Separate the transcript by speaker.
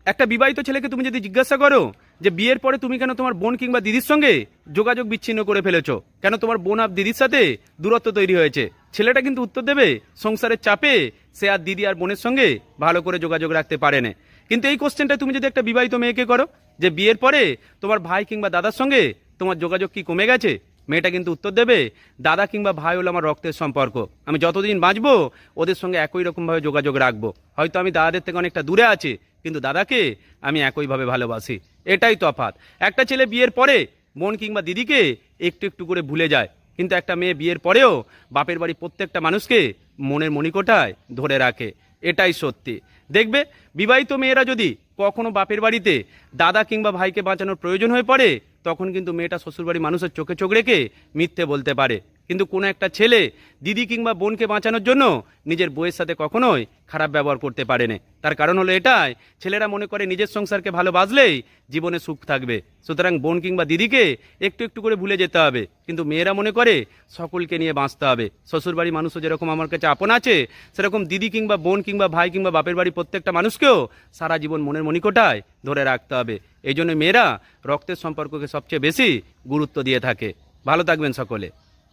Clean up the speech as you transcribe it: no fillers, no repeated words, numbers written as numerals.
Speaker 1: একটা বিবাহিত ছেলেকে তুমি যদি জিজ্ঞাসা করো যে বিয়ের পরে তুমি কেন তোমার বোন কিংবা দিদির সঙ্গে যোগাযোগ বিচ্ছিন্ন করে ফেলেছো, কেন তোমার বোন আর দিদির সাথে দূরত্ব তৈরি হয়েছে, ছেলেটা কিন্তু উত্তর দেবে সংসারের চাপে সে আর দিদি আর বোনের সঙ্গে ভালো করে যোগাযোগ রাখতে পারে না। কিন্তু এই কোশ্চেনটা তুমি যদি একটা বিবাহিত মেয়েকে করো যে বিয়ের পরে তোমার ভাই কিংবা দাদার সঙ্গে তোমার যোগাযোগ কি কমে গেছে, মেয়েটা কিন্তু উত্তর দেবে দাদা কিংবা ভাই হলো আমার রক্তের সম্পর্ক, আমি যতদিন বাঁচবো ওদের সঙ্গে একই রকমভাবে যোগাযোগ রাখবো। হয়তো আমি দাদাদের থেকে অনেকটা দূরে আছি, কিন্তু দাদাকে আমি একইভাবে ভালোবাসি। এটাই তফাৎ। একটা ছেলে বিয়ের পরে বোন কিংবা দিদিকে একটু একটু করে ভুলে যায়, কিন্তু একটা মেয়ে বিয়ের পরেও বাপের বাড়ি প্রত্যেকটা মানুষকে মনের মণিকোঠায় ধরে রাখে। এটাই সত্যি। দেখবে বিবাহিত মেয়েরা যদি কখনো বাপের বাড়িতে দাদা কিংবা ভাইকে বাঁচানোর প্রয়োজন হয়ে পড়ে, তখন কিন্তু মেয়েটা শ্বশুরবাড়ি মানুষের চোখে চোখ রেখে মিথ্যে বলতে পারে। কিন্তু কোনো একটা ছেলে দিদি কিংবা বোনকে বাঁচানোর জন্য নিজের বউয়ের সাথে কখনোই খারাপ ব্যবহার করতে পারে না। তার কারণ হলো এটাই, ছেলেরা মনে করে নিজের সংসারকে ভালোবাসলেই জীবনে সুখ থাকবে, সুতরাং বোন কিংবা দিদিকে একটু একটু করে ভুলে যেতে হবে। কিন্তু মেয়েরা মনে করে সকলকে নিয়ে বাঁচতে হবে। শ্বশুরবাড়ি মানুষও যেরকম আমার কাছে আপন আছে, সেরকম দিদি কিংবা বোন কিংবা ভাই কিংবা বাপের বাড়ি প্রত্যেকটা মানুষকেও সারা জীবন মনের মণিকোঠায় ধরে রাখতে হবে। এই জন্য মেয়েরা রক্তের সম্পর্ককে সবচেয়ে বেশি গুরুত্ব দিয়ে থাকে। ভালো থাকবেন সকলে।